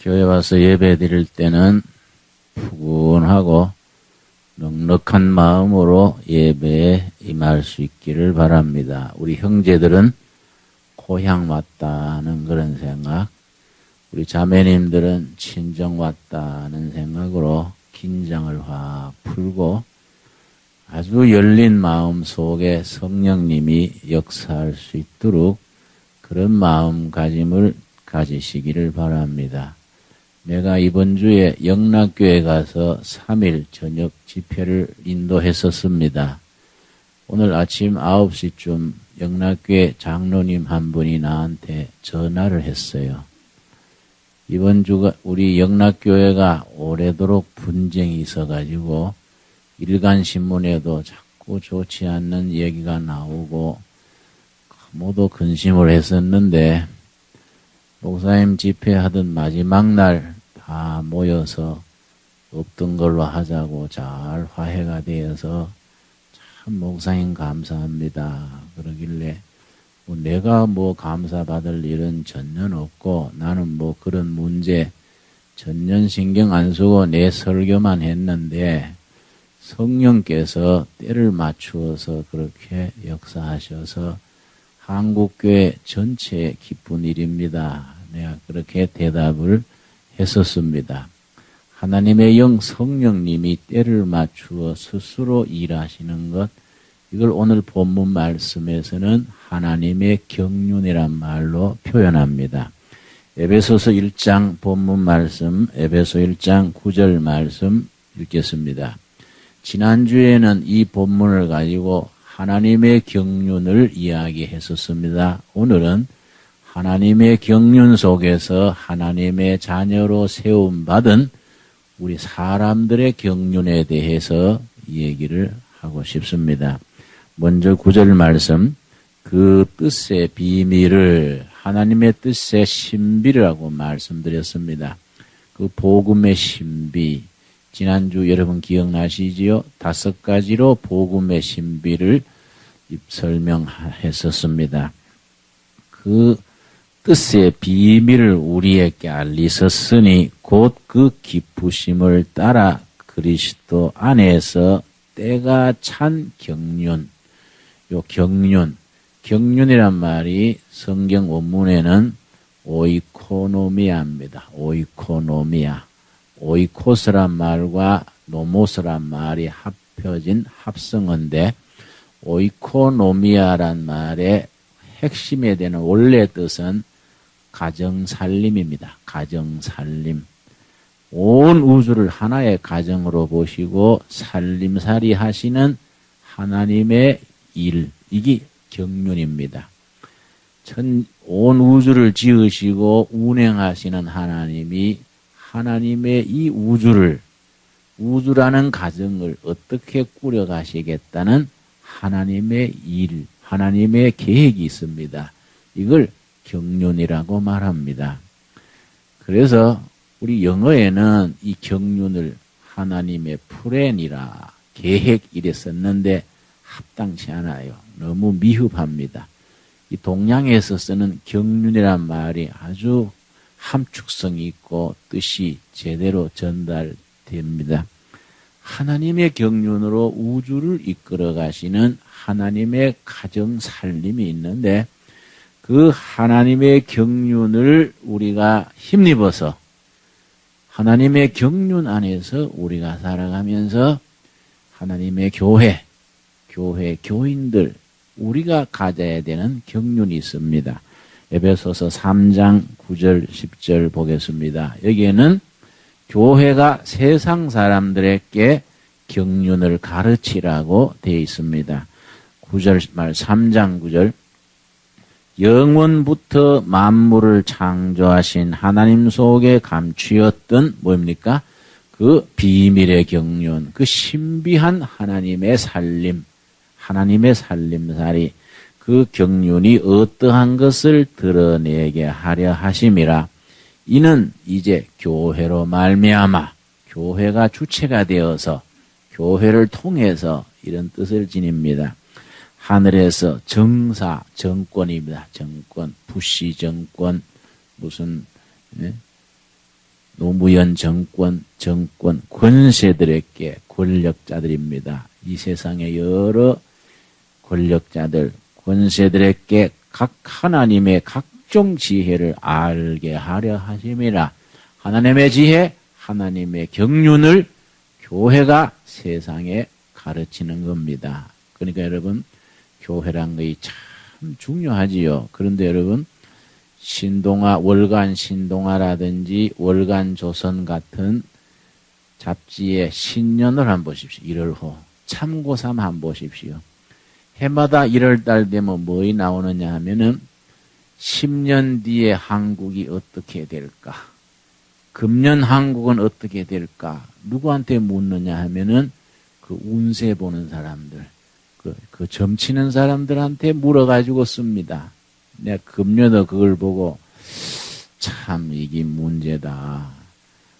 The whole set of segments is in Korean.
교회 와서 예배 드릴 때는 푸근하고 넉넉한 마음으로 예배에 임할 수 있기를 바랍니다. 우리 형제들은 고향 왔다는 그런 생각, 우리 자매님들은 친정 왔다는 생각으로 긴장을 확 풀고 아주 열린 마음 속에 성령님이 역사할 수 있도록 그런 마음가짐을 가지시기를 바랍니다. 내가 이번 주에 영락교회 가서 3일 저녁 집회를 인도했었습니다. 오늘 아침 9시쯤 영락교회 장로님 한 분이 나한테 전화를 했어요. 이번 주가 우리 영락교회가 오래도록 분쟁이 있어가지고 일간신문에도 자꾸 좋지 않는 얘기가 나오고 모두 근심을 했었는데 목사님 집회하던 마지막 날 다 모여서 없던 걸로 하자고 잘 화해가 되어서 참 목사님 감사합니다. 그러길래 내가 감사받을 일은 전혀 없고 나는 그런 문제 전혀 신경 안 쓰고 내 설교만 했는데 성령께서 때를 맞추어서 그렇게 역사하셔서 한국교회 전체에 기쁜 일입니다. 내가 그렇게 대답을 했었습니다. 하나님의 영 성령님이 때를 맞추어 스스로 일하시는 것, 이걸 오늘 본문 말씀에서는 하나님의 경륜이란 말로 표현합니다. 에베소서 1장 본문 말씀, 에베소 1장 9절 말씀 읽겠습니다. 지난주에는 이 본문을 가지고 하나님의 경륜을 이야기했었습니다. 오늘은 하나님의 경륜 속에서 하나님의 자녀로 세움받은 우리 사람들의 경륜에 대해서 얘기를 하고 싶습니다. 먼저 9절 말씀, 그 뜻의 비밀을 하나님의 뜻의 신비라고 말씀드렸습니다. 그 복음의 신비, 지난주 여러분 기억나시지요? 5가지로 복음의 신비를 설명했었습니다. 그 뜻의 비밀을 우리에게 알리셨으니 곧 그 기쁘심을 따라 그리스도 안에서 때가 찬 경륜, 경륜이란 말이 성경 원문에는 오이코노미아입니다. 오이코노미아. 오이코스란 말과 노모스란 말이 합혀진 합성어인데 오이코노미아란 말의 핵심에 되는 원래 뜻은 가정살림입니다. 가정살림. 온 우주를 하나의 가정으로 보시고 살림살이 하시는 하나님의 일, 이게 경륜입니다. 온 우주를 지으시고 운행하시는 하나님이 하나님의 이 우주라는 가정을 어떻게 꾸려가시겠다는 하나님의 일, 하나님의 계획이 있습니다. 이걸 경륜이라고 말합니다. 그래서 우리 영어에는 이 경륜을 하나님의 플랜이라 계획 이래 썼는데 합당치 않아요. 너무 미흡합니다. 이 동양에서 쓰는 경륜이란 말이 아주 함축성이 있고 뜻이 제대로 전달됩니다. 하나님의 경륜으로 우주를 이끌어 가시는 하나님의 가정 살림이 있는데 그 하나님의 경륜을 우리가 힘입어서 하나님의 경륜 안에서 우리가 살아가면서 하나님의 교인들 우리가 가져야 되는 경륜이 있습니다. 에베소서 3장 9절 10절 보겠습니다. 여기에는 교회가 세상 사람들에게 경륜을 가르치라고 되어 있습니다. 9절 말 3장 9절 영원부터 만물을 창조하신 하나님 속에 감추었던 뭡니까? 그 비밀의 경륜, 그 신비한 하나님의 살림, 하나님의 살림살이 그 경륜이 어떠한 것을 드러내게 하려 하심이라. 이는 이제 교회로 말미암아 교회가 주체가 되어서 교회를 통해서 이런 뜻을 지닙니다. 하늘에서 정권입니다. 정권, 부시 정권, 무슨 노무현 정권, 권세들에게 권력자들입니다. 이 세상의 여러 권력자들, 권세들에게 각 하나님의 각종 지혜를 알게 하려 하심이라. 하나님의 지혜, 하나님의 경륜을 교회가 세상에 가르치는 겁니다. 그러니까 여러분, 교회란 것이 참 중요하지요. 그런데 여러분, 신동아, 월간 신동아라든지 월간 조선 같은 잡지의 신년을 한번 보십시오. 1월호. 참고삼 한번 보십시오. 해마다 1월달 되면 뭐이 나오느냐 하면은 10년 뒤에 한국이 어떻게 될까? 금년 한국은 어떻게 될까? 누구한테 묻느냐 하면은 그 운세 보는 사람들, 그 점치는 사람들한테 물어가지고 씁니다. 내가 금년에 그걸 보고 참 이게 문제다.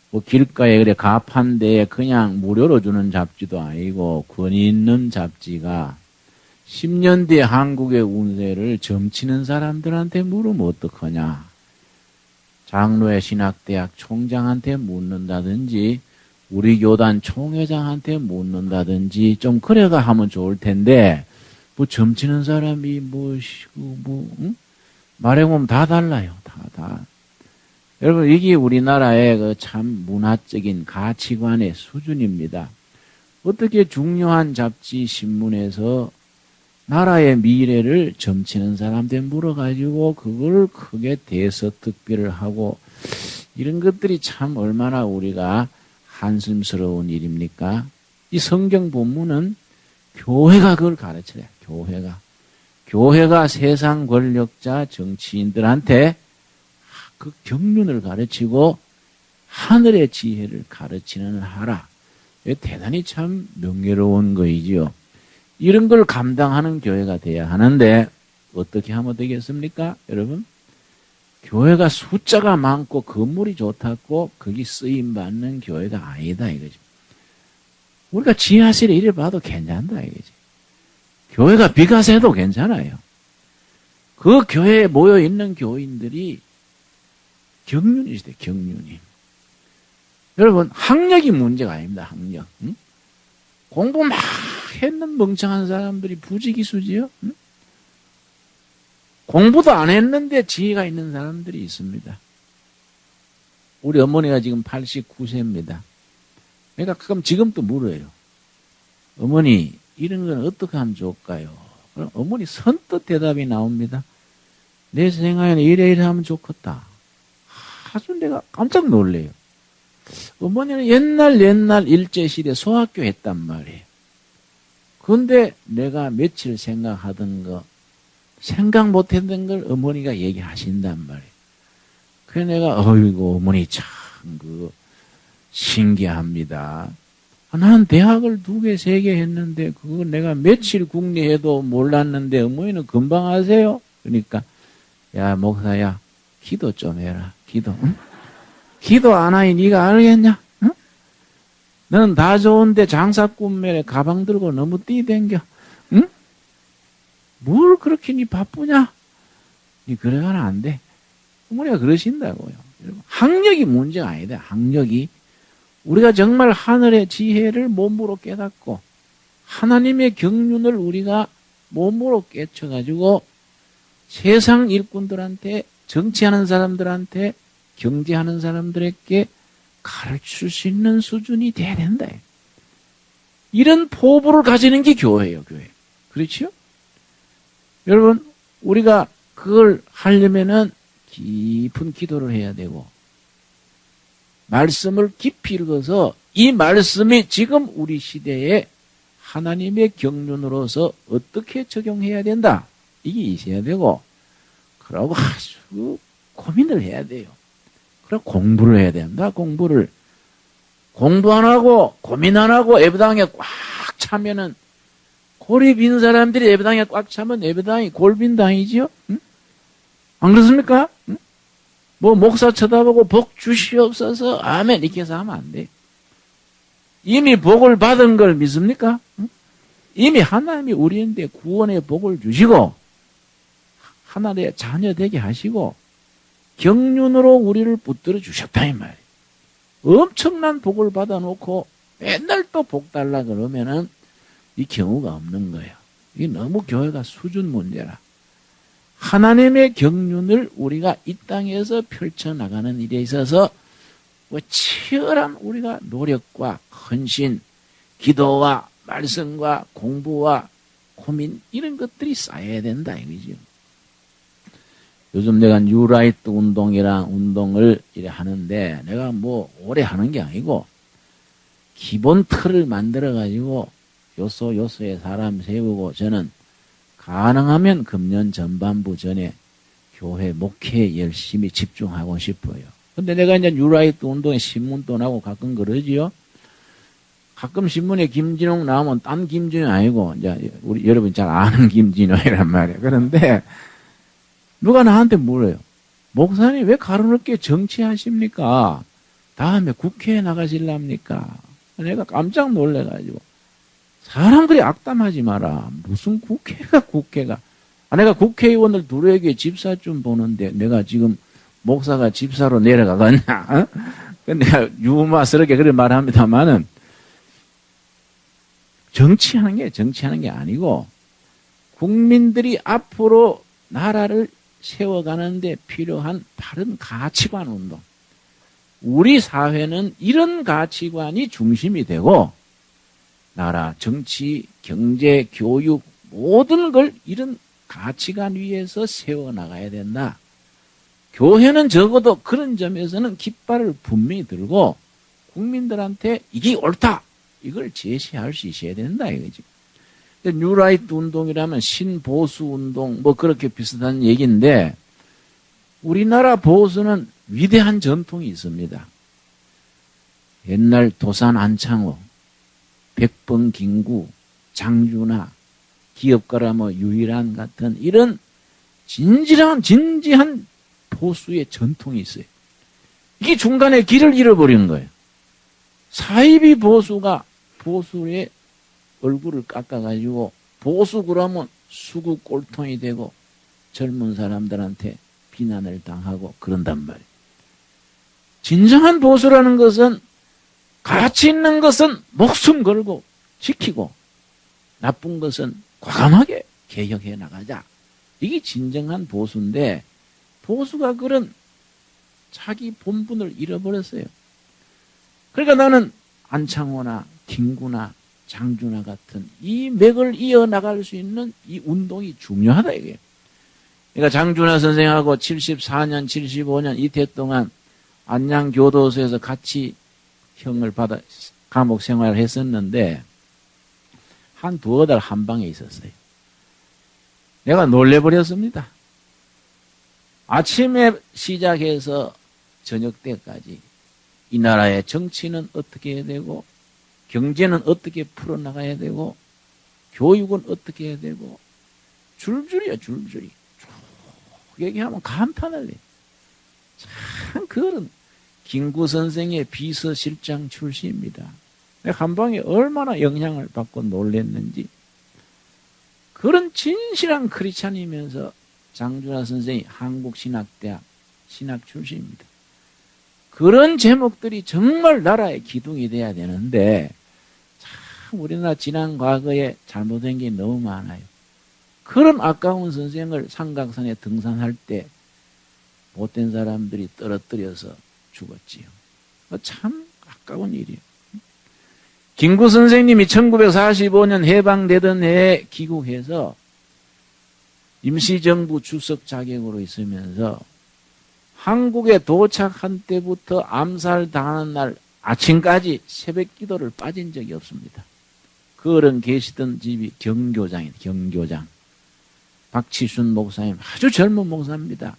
뭐 길가에 그래 가판대에 그냥 무료로 주는 잡지도 아니고 권위 있는 잡지가 10년 뒤에 한국의 운세를 점치는 사람들한테 물으면 어떡하냐. 장로회 신학대학 총장한테 묻는다든지 우리 교단 총회장한테 묻는다든지 좀 그래가 하면 좋을 텐데 뭐 점치는 사람이 응? 말해보면 다 달라요. 다. 여러분 이게 우리나라의 그 참 문화적인 가치관의 수준입니다. 어떻게 중요한 잡지 신문에서 나라의 미래를 점치는 사람한테 물어가지고 그걸 크게 대서특필을 하고 이런 것들이 참 얼마나 우리가 한심스러운 일입니까? 이 성경 본문은 교회가 그걸 가르쳐요. 교회가 세상 권력자 정치인들한테 그 경륜을 가르치고 하늘의 지혜를 가르치는 하라. 대단히 참 명예로운 거이지요. 이런 걸 감당하는 교회가 돼야 하는데 어떻게 하면 되겠습니까? 여러분, 교회가 숫자가 많고 건물이 좋다고 거기 쓰임받는 교회가 아니다 이거죠. 우리가 지하실에 이래 봐도 괜찮다 이거지. 교회가 비과세도 괜찮아요. 그 교회에 모여있는 교인들이 경륜이시대, 경륜이. 여러분, 학력이 문제가 아닙니다, 학력. 응? 공부 막 했는 멍청한 사람들이 부지기수지요? 응? 공부도 안 했는데 지혜가 있는 사람들이 있습니다. 우리 어머니가 지금 89세입니다. 그러니까 가끔 지금도 물어요. 어머니, 이런 건 어떻게 하면 좋을까요? 그럼 어머니 선뜻 대답이 나옵니다. 내 생각에는 이래 하면 좋겠다. 아주 내가 깜짝 놀래요. 어머니는 옛날 일제시대 소학교 했단 말이에요. 그런데 내가 며칠 생각하던 거, 생각 못했던 걸 어머니가 얘기하신단 말이에요. 그래서 내가, 어이구, 어머니 참, 신기합니다. 난 대학을 2개, 3개 했는데, 그거 내가 며칠 국리해도 몰랐는데, 어머니는 금방 아세요? 그러니까, 야, 목사야, 기도 좀 해라. 기도. 응? 기도 안 하니 네가 알겠냐? 응? 너는 다 좋은데 장사꾼매에 가방 들고 너무 뛰댕겨. 응? 뭘 그렇게 니 바쁘냐? 니 그래가는 안 돼. 어머니가 그러신다고요. 학력이 문제가 아니다. 학력이. 우리가 정말 하늘의 지혜를 몸으로 깨닫고 하나님의 경륜을 우리가 몸으로 깨쳐가지고 세상 일꾼들한테, 정치하는 사람들한테, 경제하는 사람들에게 가르칠 수 있는 수준이 돼야 된다. 이런 포부를 가지는 게 교회예요, 교회. 그렇죠? 여러분, 우리가 그걸 하려면은 깊은 기도를 해야 되고, 말씀을 깊이 읽어서 이 말씀이 지금 우리 시대에 하나님의 경륜으로서 어떻게 적용해야 된다. 이게 있어야 되고, 그러고 아주 고민을 해야 돼요. 그리고 공부를 해야 된다, 공부를. 공부 안 하고, 고민 안 하고, 예배당에 꽉 차면은, 골이 빈 사람들이 예배당에 꽉 차면 예배당이 골빈당이지요? 응? 안 그렇습니까? 응? 뭐, 목사 쳐다보고 복 주시옵소서, 아멘, 이렇게 해서 하면 안 돼. 이미 복을 받은 걸 믿습니까? 응? 이미 하나님이 우리한테 구원의 복을 주시고, 하나님의 자녀 되게 하시고, 경륜으로 우리를 붙들어 주셨다, 이 말이에요. 엄청난 복을 받아놓고 맨날 또 복 달라 그러면은 이 경우가 없는 거예요. 이게 너무 교회가 수준 문제라. 하나님의 경륜을 우리가 이 땅에서 펼쳐나가는 일에 있어서 치열한 우리가 노력과 헌신, 기도와 말씀과 공부와 고민 이런 것들이 쌓여야 된다 이거죠. 요즘 내가 뉴라이트 운동이랑 운동을 이래 하는데 내가 뭐 오래 하는 게 아니고 기본 틀을 만들어 가지고 요소에 사람 세우고 저는 가능하면 금년 전반부 전에 교회 목회에 열심히 집중하고 싶어요. 근데 내가 이제 뉴라이트 운동에 신문도 나고 가끔 그러지요. 가끔 신문에 김진웅 나오면 딴 김진웅 아니고 이제 우리 여러분 잘 아는 김진웅이란 말이에요. 그런데 누가 나한테 물어요. 목사님 왜 가로놓게 정치하십니까? 다음에 국회에 나가실랍니까? 내가 깜짝 놀래가지고 사람들이 악담하지 마라. 무슨 국회가. 내가 국회의원들 둘에게 집사 좀 보는데 내가 지금 목사가 집사로 내려가겠냐? 어? 내가 유머스럽게 그렇게 말합니다만은 정치하는 게 아니고 국민들이 앞으로 나라를 세워가는데 필요한 바른 가치관 운동. 우리 사회는 이런 가치관이 중심이 되고 나라, 정치, 경제, 교육 모든 걸 이런 가치관 위에서 세워나가야 된다. 교회는 적어도 그런 점에서는 깃발을 분명히 들고 국민들한테 이게 옳다. 이걸 제시할 수 있어야 된다 이거지. 뉴라이트 운동이라면 신보수 운동 뭐 그렇게 비슷한 얘기인데 우리나라 보수는 위대한 전통이 있습니다. 옛날 도산 안창호, 백범 김구, 장준하, 기업가라 뭐 유일한 같은 이런 진지한 보수의 전통이 있어요. 이게 중간에 길을 잃어버린 거예요. 사이비 보수가 보수의 얼굴을 깎아가지고 보수 그러면 수구 꼴통이 되고 젊은 사람들한테 비난을 당하고 그런단 말이에요. 진정한 보수라는 것은 가치 있는 것은 목숨 걸고 지키고 나쁜 것은 과감하게 개혁해 나가자. 이게 진정한 보수인데 보수가 그런 자기 본분을 잃어버렸어요. 그러니까 나는 안창호나 김구나 장준하 같은 이 맥을 이어나갈 수 있는 이 운동이 중요하다 이게. 그러니까 장준하 선생하고 74년, 75년 이태 동안 안양교도소에서 같이 형을 받아 감옥 생활을 했었는데 한 두어 달 한 방에 있었어요. 내가 놀래버렸습니다. 아침에 시작해서 저녁 때까지 이 나라의 정치는 어떻게 해야 되고 경제는 어떻게 풀어나가야 되고 교육은 어떻게 해야 되고 줄줄이야 줄줄이 쭉 얘기하면 감탄을 해. 참 그런 김구 선생의 비서실장 출신입니다. 내가 한 방에 얼마나 영향을 받고 놀랬는지. 그런 진실한 크리스찬이면서 장준하 선생이 한국신학대학 신학 출신입니다. 그런 제목들이 정말 나라의 기둥이 돼야 되는데 참 우리나라 지난 과거에 잘못된 게 너무 많아요. 그런 아까운 선생을 삼각산에 등산할 때 못된 사람들이 떨어뜨려서 죽었지요. 참 아까운 일이에요. 김구 선생님이 1945년 해방되던 해에 귀국해서 임시정부 주석 자격으로 있으면서 한국에 도착한 때부터 암살당하는 날 아침까지 새벽 기도를 빠진 적이 없습니다. 그 어른 계시던 집이 경교장이에요. 경교장. 박치순 목사님 아주 젊은 목사입니다.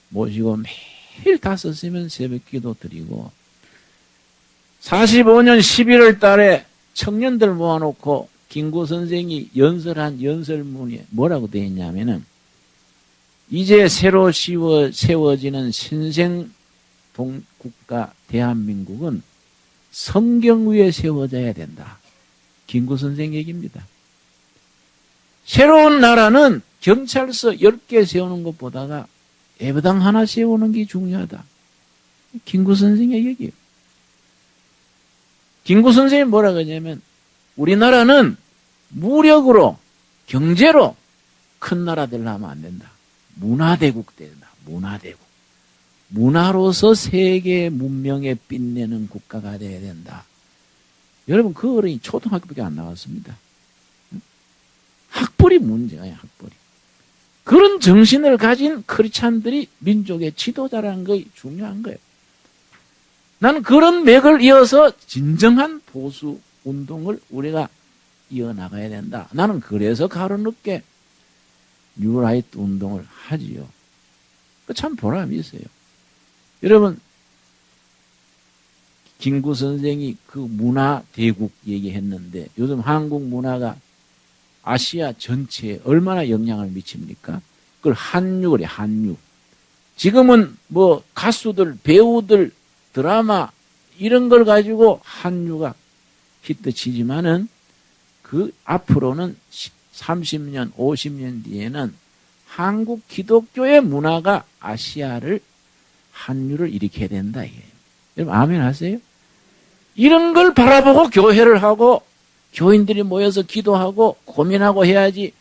모시고 매일 5시면 새벽 기도 드리고 45년 11월 달에 청년들 모아놓고 김구 선생이 연설한 연설문에 뭐라고 되어 있냐면은 이제 새로 세워지는 신생 국가 대한민국은 성경 위에 세워져야 된다. 김구 선생 얘기입니다. 새로운 나라는 경찰서 10개 세우는 것보다가 예배당 하나 세우는 게 중요하다. 김구 선생의 얘기예요. 김구 선생님이 뭐라 그러냐면 우리나라는 무력으로 경제로 큰 나라 되려면 안 된다. 문화대국 된다. 문화대국. 문화로서 세계 문명에 빛내는 국가가 돼야 된다. 여러분 그 어른이 초등학교밖에 안 나왔습니다. 학벌이 문제예요. 학벌이. 그런 정신을 가진 크리스찬들이 민족의 지도자라는 것이 중요한 거예요. 나는 그런 맥을 이어서 진정한 보수 운동을 우리가 이어나가야 된다. 나는 그래서 가로늦게 뉴라이트 운동을 하지요. 참 보람이 있어요. 여러분 김구 선생이 그 문화 대국 얘기했는데 요즘 한국 문화가 아시아 전체에 얼마나 영향을 미칩니까? 그걸 한류 그래, 한류. 지금은 뭐 가수들, 배우들, 드라마 이런 걸 가지고 한류가 히트치지만은 그 앞으로는 30년, 50년 뒤에는 한국 기독교의 문화가 아시아를 한류를 일으켜야 된다. 이게. 여러분 아멘 하세요? 이런 걸 바라보고 교회를 하고 교인들이 모여서 기도하고 고민하고 해야지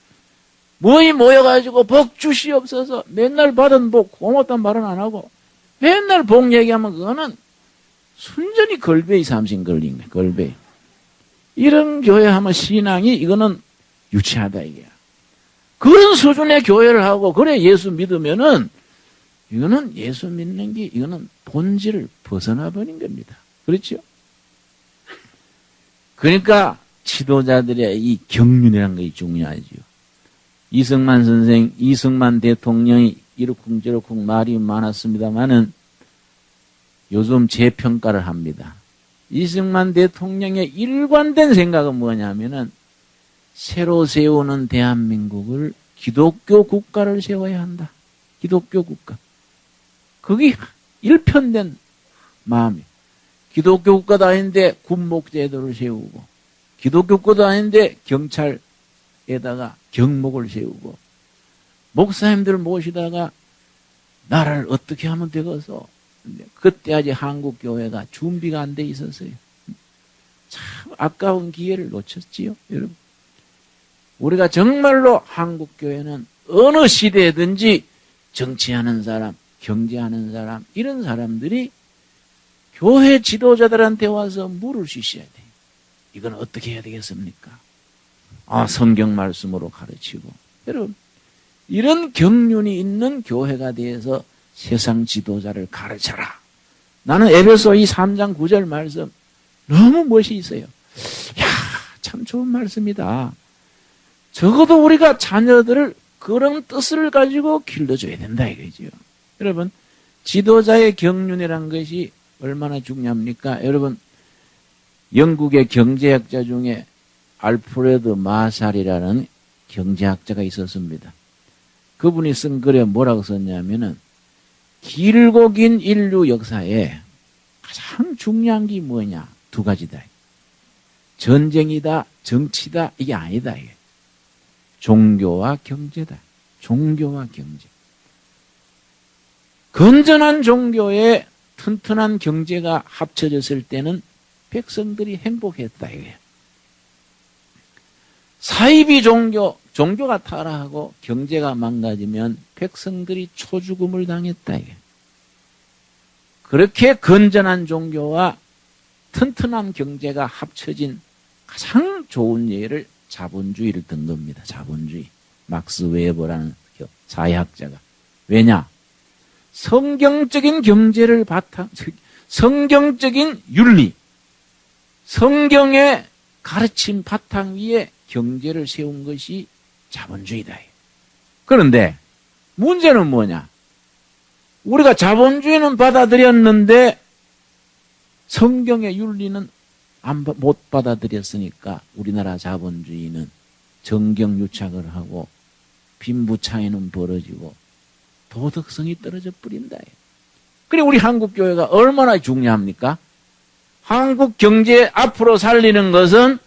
뭐이 모여가지고 복 주시옵소서 맨날 받은 복 고맙단 말은 안 하고 맨날 복 얘기하면 그거는 순전히 걸베이 삼신 걸린 거야. 걸베이. 이런 교회 하면 신앙이 이거는 유치하다 이게. 그런 수준의 교회를 하고 그래 예수 믿으면은 이거는 예수 믿는 게 이거는 본질을 벗어나 버린 겁니다. 그렇죠? 그러니까 지도자들의 이 경륜이라는 것이 중요하죠. 이승만 선생, 이승만 대통령이 이러쿵저러쿵 말이 많았습니다만은 요즘 재평가를 합니다. 이승만 대통령의 일관된 생각은 뭐냐면은 새로 세우는 대한민국을 기독교 국가를 세워야 한다. 기독교 국가. 그게 일편된 마음이에요. 기독교 국가도 아닌데 군목제도를 세우고 기독교 국가도 아닌데 경찰에다가 경목을 세우고 목사님들 모시다가 나라를 어떻게 하면 되겠어? 그때 아직 한국 교회가 준비가 안 돼 있었어요. 참 아까운 기회를 놓쳤지요, 여러분. 우리가 정말로 한국 교회는 어느 시대든지 정치하는 사람, 경제하는 사람 이런 사람들이 교회 지도자들한테 와서 물을 수 있어야 돼요. 이건 어떻게 해야 되겠습니까? 성경 말씀으로 가르치고. 여러분, 이런 경륜이 있는 교회가 되어서 세상 지도자를 가르쳐라. 나는 에베소 3장 9절 말씀 너무 멋이 있어요. 야, 참 좋은 말씀이다. 적어도 우리가 자녀들을 그런 뜻을 가지고 길러줘야 된다 이거죠. 여러분, 지도자의 경륜이라는 것이 얼마나 중요합니까? 여러분, 영국의 경제학자 중에 알프레드 마샬이라는 경제학자가 있었습니다. 그분이 쓴 글에 뭐라고 썼냐면은 길고 긴 인류 역사에 가장 중요한 게 뭐냐? 두 가지다. 전쟁이다, 정치다, 이게 아니다. 이게. 종교와 경제다. 종교와 경제. 건전한 종교에 튼튼한 경제가 합쳐졌을 때는 백성들이 행복했다. 이게. 사이비 종교가 타락하고 경제가 망가지면 백성들이 초죽음을 당했다. 이게. 그렇게 건전한 종교와 튼튼한 경제가 합쳐진 가장 좋은 예를 자본주의를 든 겁니다. 자본주의. 막스 웨버라는 사회학자가. 왜냐? 성경적인 경제를 성경적인 윤리, 성경의 가르침 바탕 위에 경제를 세운 것이 자본주의다. 그런데 문제는 뭐냐? 우리가 자본주의는 받아들였는데 성경의 윤리는 못 받아들였으니까 우리나라 자본주의는 정경유착을 하고 빈부차이는 벌어지고 도덕성이 떨어져 버린다. 그래 우리 한국교회가 얼마나 중요합니까? 한국 경제 앞으로 살리는 것은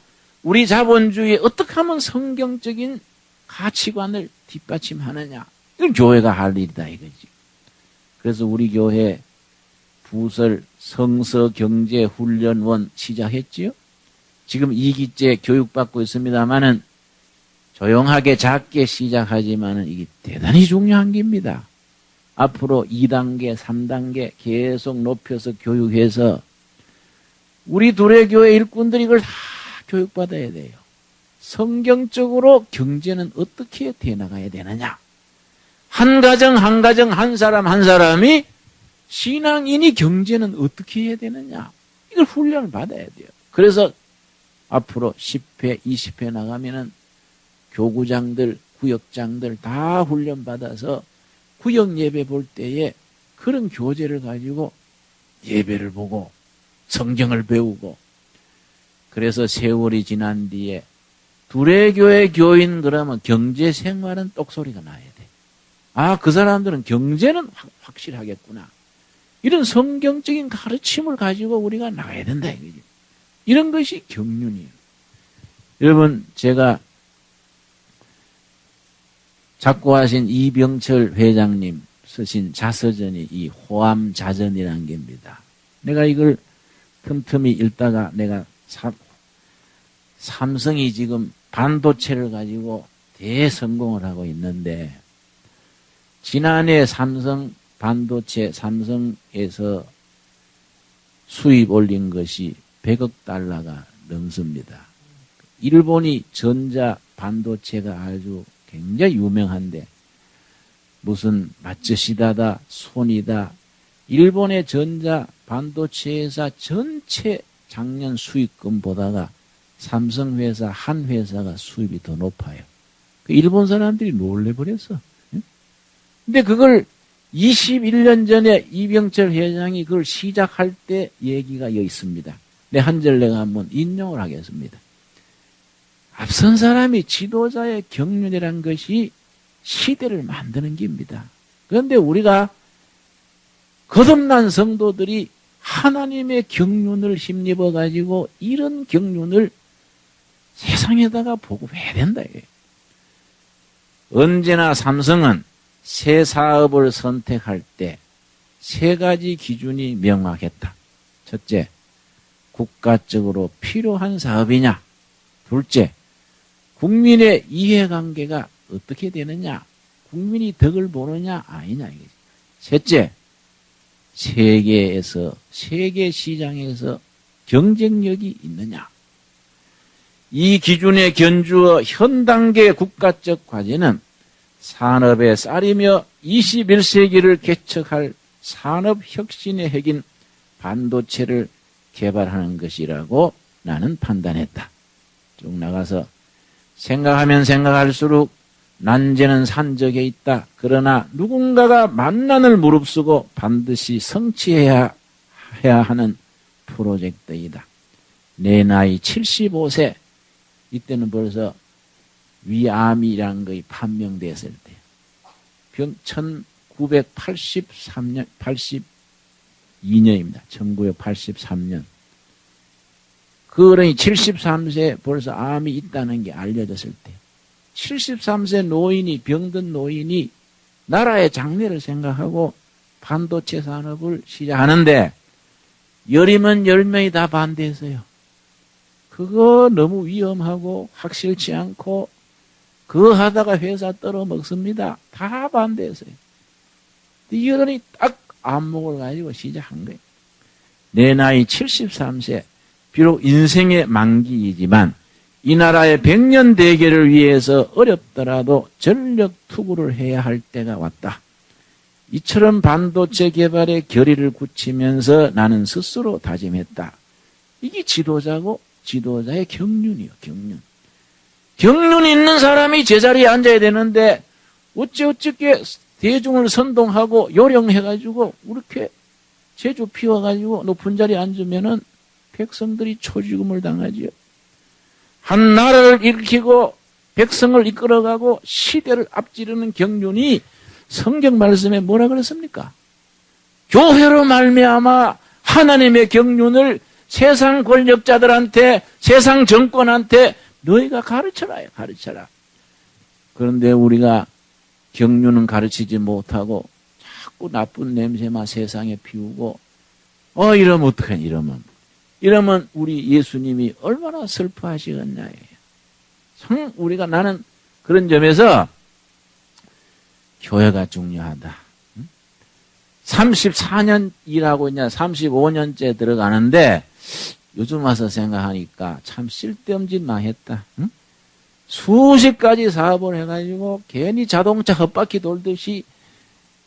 우리 자본주의에 어떻게 하면 성경적인 가치관을 뒷받침하느냐. 이건 교회가 할 일이다 이거지. 그래서 우리 교회 부설 성서경제훈련원 시작했지요. 지금 2기째 교육받고 있습니다만은 조용하게 작게 시작하지만은 이게 대단히 중요한 겁니다. 앞으로 2단계, 3단계 계속 높여서 교육해서 우리 두레교회 일꾼들이 이걸 다 교육받아야 돼요. 성경적으로 경제는 어떻게 되나가야 되느냐. 한 가정 한 가정 한 사람 한 사람이 신앙인이 경제는 어떻게 해야 되느냐. 이걸 훈련을 받아야 돼요. 그래서 앞으로 10회, 20회 나가면은 교구장들, 구역장들 다 훈련받아서 구역 예배 볼 때에 그런 교재를 가지고 예배를 보고 성경을 배우고 그래서 세월이 지난 뒤에 두레교회 교인 그러면 경제 생활은 똑소리가 나야 돼. 아, 그 사람들은 경제는 확실하겠구나. 이런 성경적인 가르침을 가지고 우리가 나가야 된다. 이거죠. 이런 것이 경륜이에요. 여러분, 제가 작고하신 이병철 회장님 쓰신 자서전이 이 호암자전이라는 겁니다. 내가 이걸 틈틈이 읽다가 내가 삼성이 지금 반도체를 가지고 대성공을 하고 있는데 지난해 삼성 반도체 삼성에서 수입 올린 것이 100억 달러가 넘습니다. 일본이 전자 반도체가 아주 굉장히 유명한데 무슨 마츠시다다 소니다 일본의 전자 반도체 회사 전체 작년 수익금 보다가 삼성 회사 한 회사가 수입이 더 높아요. 일본 사람들이 놀래버렸어. 근데 그걸 21년 전에 이병철 회장이 그걸 시작할 때 얘기가 여기 있습니다. 내 한 절 내가 한번 인용을 하겠습니다. 앞선 사람이 지도자의 경륜이란 것이 시대를 만드는 겁니다. 그런데 우리가 거듭난 성도들이 하나님의 경륜을 힘입어 가지고 이런 경륜을 세상에다가 보급해야 된다. 언제나 삼성은 새 사업을 선택할 때 세 가지 기준이 명확했다. 첫째, 국가적으로 필요한 사업이냐. 둘째, 국민의 이해관계가 어떻게 되느냐. 국민이 덕을 보느냐 아니냐. 셋째, 세계 시장에서 경쟁력이 있느냐. 이 기준에 견주어 현 단계 국가적 과제는 산업의 쌀이며 21세기를 개척할 산업혁신의 핵인 반도체를 개발하는 것이라고 나는 판단했다. 쭉 나가서 생각하면 생각할수록 난제는 산적에 있다. 그러나 누군가가 만난을 무릅쓰고 반드시 성취해야 하는 프로젝트이다. 내 나이 75세 이때는 벌써 위암이라는 것이 판명됐을 때 1983년 82년입니다. 1983년 그러니 73세 벌써 암이 있다는 게 알려졌을 때 73세 노인이 병든 노인이 나라의 장래를 생각하고 반도체 산업을 시작하는데 열이면 10명이 다 반대했어요. 그거 너무 위험하고 확실치 않고 그거 하다가 회사 떨어먹습니다. 다 반대했어요. 이러니 딱 안목을 가지고 시작한 거예요. 내 나이 73세 비록 인생의 만기이지만 이 나라의 100년 대계를 위해서 어렵더라도 전력 투구를 해야 할 때가 왔다. 이처럼 반도체 개발에 결의를 굳히면서 나는 스스로 다짐했다. 이게 지도자고 지도자의 경륜이요. 경륜 있는 사람이 제자리에 앉아야 되는데 어떻게 대중을 선동하고 요령해가지고 이렇게 제주 피워가지고 높은 자리에 앉으면은 백성들이 초지금을 당하지요. 한 나라를 일으키고 백성을 이끌어가고 시대를 앞지르는 경륜이 성경 말씀에 뭐라 그랬습니까? 교회로 말미암아 하나님의 경륜을 세상 권력자들한테 세상 정권한테 너희가 가르쳐라요. 가르쳐라. 그런데 우리가 경륜은 가르치지 못하고 자꾸 나쁜 냄새만 세상에 피우고 이러면 어떡하냐, 이러면 우리 예수님이 얼마나 슬퍼하시겠냐. 나는 그런 점에서 교회가 중요하다. 34년 일하고 있냐, 35년째 들어가는데 요즘 와서 생각하니까 참 쓸데없는 했다. 수십 가지 사업을 해가지고 괜히 자동차 헛바퀴 돌듯이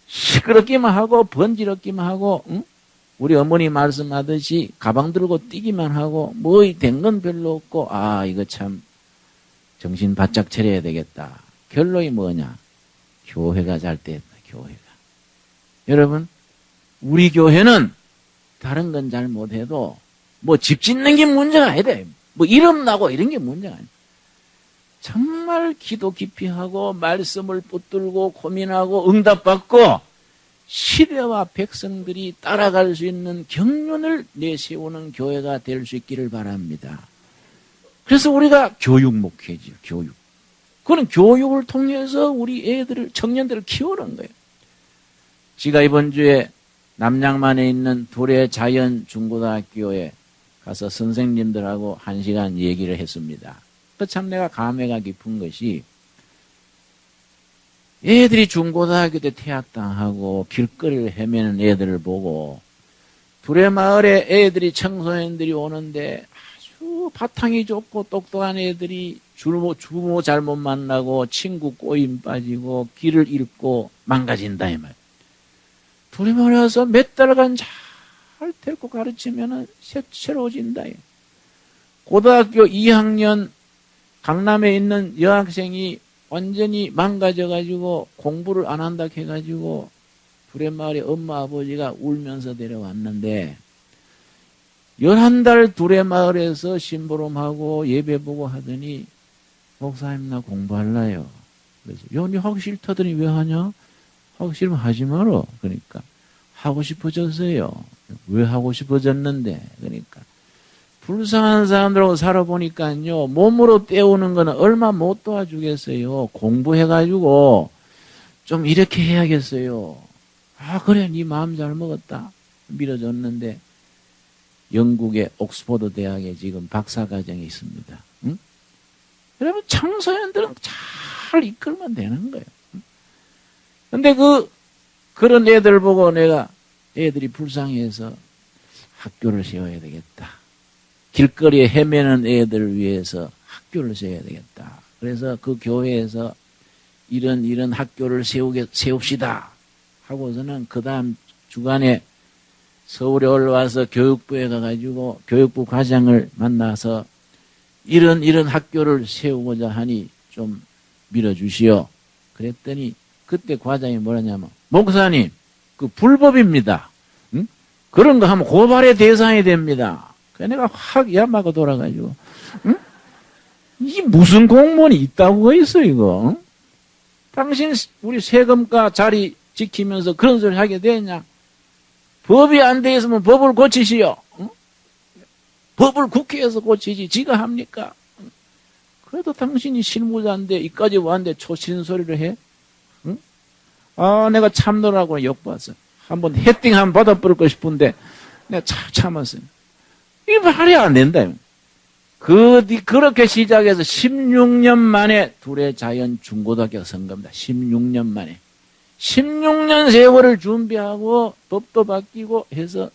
시끄럽기만 하고 번지럽기만 하고, 우리 어머니 말씀하듯이 가방 들고 뛰기만 하고 뭐 된 건 별로 없고, 이거 참 정신 바짝 차려야 되겠다. 결론이 뭐냐? 교회가 잘 됐다. 교회가. 여러분, 우리 교회는 다른 건 잘 못해도 뭐 집 짓는 게 문제가 아니다. 뭐 이름 나고 이런 게 문제가 아니야. 정말 기도 깊이 하고 말씀을 붙들고 고민하고 응답받고 시대와 백성들이 따라갈 수 있는 경륜을 내세우는 교회가 될 수 있기를 바랍니다. 그래서 우리가 교육 목회지요. 교육. 그건 교육을 통해서 우리 애들을, 청년들을 키우는 거예요. 제가 이번 주에 남양만에 있는 두레 자연 중고등학교에 가서 선생님들하고 1시간 얘기를 했습니다. 참 내가 감회가 깊은 것이, 애들이 중고등학교 때 퇴학당하고 길거리를 헤매는 애들을 보고 두레 마을에 애들이, 청소년들이 오는데 아주 바탕이 좋고 똑똑한 애들이 주모 잘못 만나고 친구 꼬임 빠지고 길을 잃고 망가진다 이 말. 두레 마을에 와서 몇 달간 잘 데리고 가르치면은 새로워진다. 고등학교 2학년 강남에 있는 여학생이 완전히 망가져가지고 공부를 안 한다 해가지고 두레 마을에 엄마 아버지가 울면서 데려왔는데 11달 두레 마을에서 심부름하고 예배 보고 하더니 목사님 나 공부할래요. 그래서 야, 니 하기 싫다더니 왜 하냐? 하기 싫으면 하지 마라. 그러니까 하고 싶어졌어요. 왜 하고 싶어졌는데? 그러니까 불쌍한 사람들하고 살아보니까요, 몸으로 때우는 거는 얼마 못 도와주겠어요. 공부해가지고 좀 이렇게 해야겠어요. 그래, 네 마음 잘 먹었다. 밀어줬는데 영국의 옥스퍼드 대학에 지금 박사과정이 있습니다. 응? 여러분, 청소년들은 잘 이끌면 되는 거예요. 근데 그런 애들 보고 내가 애들이 불쌍해서 학교를 세워야 되겠다. 길거리에 헤매는 애들을 위해서 학교를 세워야 되겠다. 그래서 그 교회에서 이런 학교를 세웁시다 하고서는 그 다음 주간에 서울에 올라와서 교육부에 가가지고 교육부 과장을 만나서 이런 학교를 세우고자 하니 좀 밀어주시오. 그랬더니 그때 과장이 뭐라냐면, 목사님, 그 불법입니다. 응? 그런 거 하면 고발의 대상이 됩니다. 그래서 내가 확 야마가 돌아가지고, 응? 이게 무슨 공무원이 있다고 있어, 이거? 응? 당신 우리 세금과 자리 지키면서 그런 소리 하게 되냐? 법이 안 돼 있으면 법을 고치시오. 응? 법을 국회에서 고치지 지가 합니까? 응? 그래도 당신이 실무자인데 이까지 왔는데 초치는 소리를 해? 응? 내가 참노라고 욕봤어. 한번 헤딩 한번 받아버리고 싶은데 내가 참았어요. 이게 말이 안 된다. 그렇게 시작해서 16년 만에 두레 자연 중고등학교 선거입니다. 16년 만에. 16년 세월을 준비하고 법도 바뀌고 해서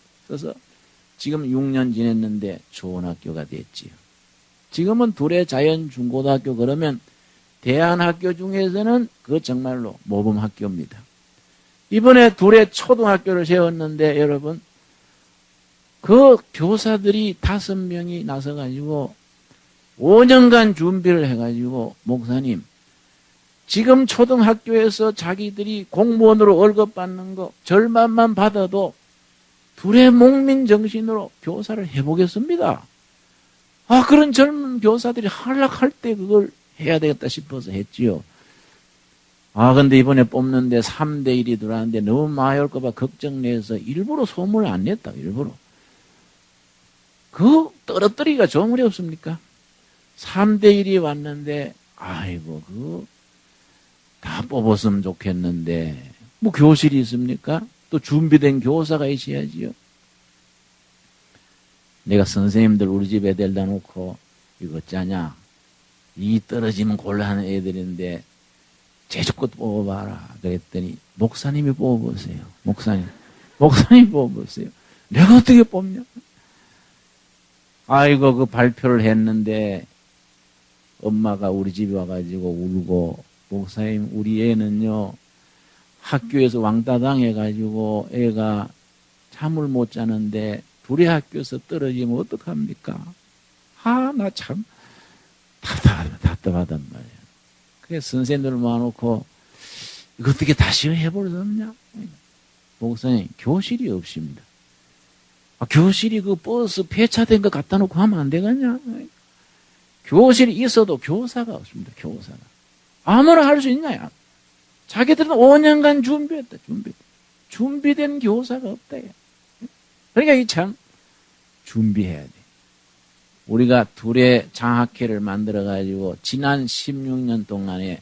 지금 6년 지냈는데 좋은 학교가 됐지요. 지금은 두레 자연 중고등학교 그러면 대안학교 중에서는 그 정말로 모범 학교입니다. 이번에 두레 초등학교를 세웠는데 여러분, 그 교사들이 5명이 나서가지고 5년간 준비를 해가지고, 목사님, 지금 초등학교에서 자기들이 공무원으로 월급 받는 거 절반만 받아도 두레 목민 정신으로 교사를 해보겠습니다. 그런 젊은 교사들이 한락할 때 그걸 해야 되겠다 싶어서 했지요. 근데 이번에 뽑는데 3대1이 들어왔는데 너무 많이 올까봐 걱정내서 일부러 소문을 안 냈다, 일부러. 떨어뜨리기가 좋은 일이 없습니까? 3대1이 왔는데, 다 뽑았으면 좋겠는데, 뭐 교실이 있습니까? 또 준비된 교사가 있어야지요. 내가 선생님들 우리 집 애들 다 놓고 이거 짜냐? 이 떨어지면 곤란한 애들인데 제주껏 뽑아봐라. 그랬더니 목사님이 뽑아보세요. 목사님 뽑아보세요. 내가 어떻게 뽑냐? 아이고 그 발표를 했는데 엄마가 우리 집에 와가지고 울고 목사님 우리 애는요 학교에서 왕따 당해가지고 애가 잠을 못 자는데 둘이 학교에서 떨어지면 어떡합니까? 나 참 답답하단 말이야. 그래서 선생님들 모아놓고 이거 어떻게 다시 해볼 수 없냐? 목사님 교실이 없습니다. 교실이 그 버스 폐차된 거 갖다 놓고 하면 안 되겠냐? 교실이 있어도 교사가 없습니다. 교사가. 아무나 할 수 있냐? 자기들은 5년간 준비했다. 준비된 교사가 없다. 그러니까 이 참 준비해야 돼. 우리가 둘의 장학회를 만들어가지고 지난 16년 동안에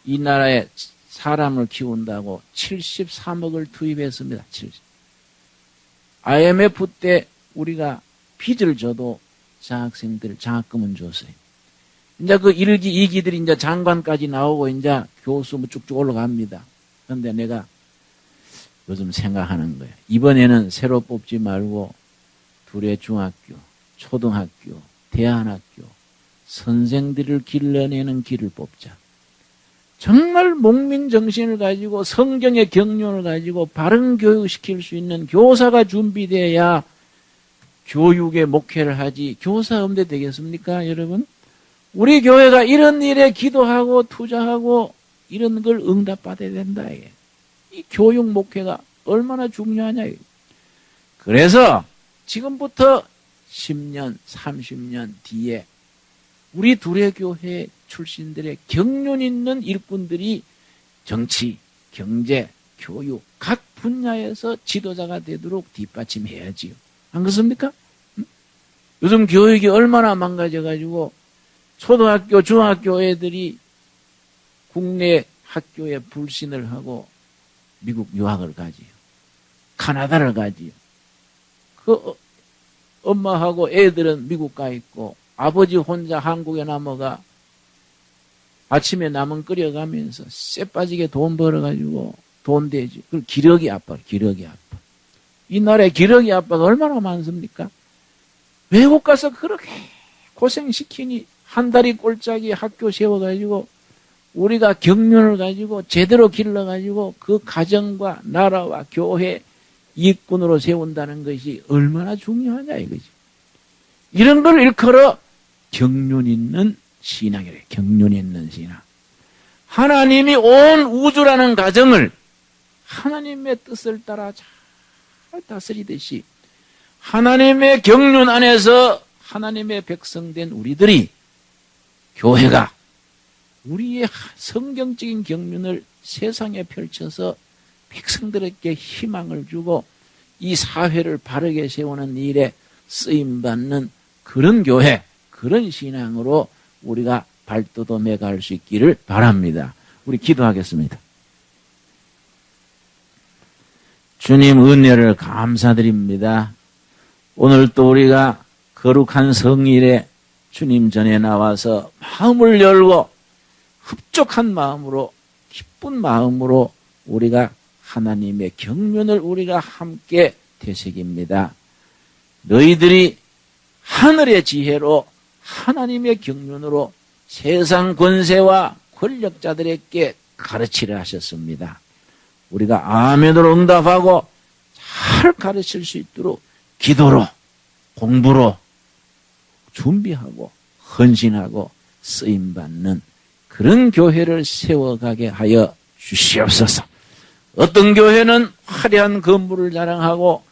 이 나라에 사람을 키운다고 73억을 투입했습니다. IMF 때 우리가 빚을 져도 장학생들 장학금은 줬어요. 이제 그 1기, 2기들이 이제 장관까지 나오고 이제 교수 뭐 쭉쭉 올라갑니다. 그런데 내가 요즘 생각하는 거예요. 이번에는 새로 뽑지 말고 둘의 중학교, 초등학교, 대안학교, 선생들을 길러내는 길을 뽑자. 정말 목민 정신을 가지고 성경의 경륜을 가지고 바른 교육시킬 수 있는 교사가 준비돼야 교육의 목회를 하지 교사 없는데 되겠습니까, 여러분? 우리 교회가 이런 일에 기도하고 투자하고 이런 걸 응답받아야 된다. 이 교육 목회가 얼마나 중요하냐. 그래서 지금부터 10년, 30년 뒤에 우리 둘의 교회 출신들의 경륜 있는 일꾼들이 정치, 경제, 교육 각 분야에서 지도자가 되도록 뒷받침해야지요. 안 그렇습니까? 요즘 교육이 얼마나 망가져가지고 초등학교, 중학교 애들이 국내 학교에 불신을 하고 미국 유학을 가지요. 카나다를 가지요. 그 엄마하고 애들은 미국 가 있고 아버지 혼자 한국에 남아가 아침에 라면 끓여가면서 쎄 빠지게 돈 벌어가지고 돈 되지. 그 기력이 아파. 이 나라에 기력이 아빠가 얼마나 많습니까? 외국 가서 그렇게 고생시키니 한 달이 꼴짝이 학교 세워가지고 우리가 경륜을 가지고 제대로 길러가지고 그 가정과 나라와 교회 일꾼으로 세운다는 것이 얼마나 중요하냐 이거지. 이런 걸 일컬어 경륜 있는 신앙이래. 경륜 있는 신앙. 하나님이 온 우주라는 가정을 하나님의 뜻을 따라 잘 다스리듯이 하나님의 경륜 안에서 하나님의 백성된 우리들이 교회가 우리의 성경적인 경륜을 세상에 펼쳐서 백성들에게 희망을 주고 이 사회를 바르게 세우는 일에 쓰임받는 그런 교회, 그런 신앙으로 우리가 발돋움해 갈 수 있기를 바랍니다. 우리 기도하겠습니다. 주님 은혜를 감사드립니다. 오늘 또 우리가 거룩한 성일에 주님 전에 나와서 마음을 열고 흡족한 마음으로 기쁜 마음으로 우리가 하나님의 경륜을 우리가 함께 되새깁니다. 너희들이 하늘의 지혜로 하나님의 경륜으로 세상 권세와 권력자들에게 가르치려 하셨습니다. 우리가 아멘으로 응답하고 잘 가르칠 수 있도록 기도로 공부로 준비하고 헌신하고 쓰임받는 그런 교회를 세워가게 하여 주시옵소서. 어떤 교회는 화려한 건물을 자랑하고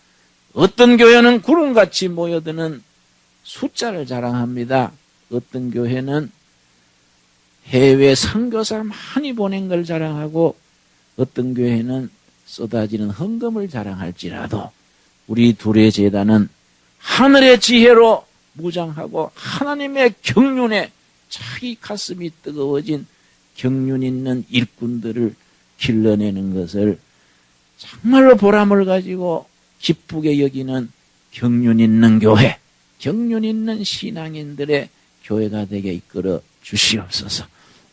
어떤 교회는 구름같이 모여드는 숫자를 자랑합니다. 어떤 교회는 해외 선교사 많이 보낸 걸 자랑하고 어떤 교회는 쏟아지는 헌금을 자랑할지라도 우리 둘의 제단은 하늘의 지혜로 무장하고 하나님의 경륜에 자기 가슴이 뜨거워진 경륜 있는 일꾼들을 길러내는 것을 정말로 보람을 가지고 기쁘게 여기는 경륜 있는 교회, 경륜 있는 신앙인들의 교회가 되게 이끌어 주시옵소서.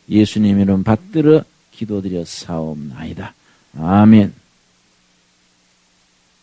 예수님 이름 받들어 기도드려 사옵나이다. 아멘.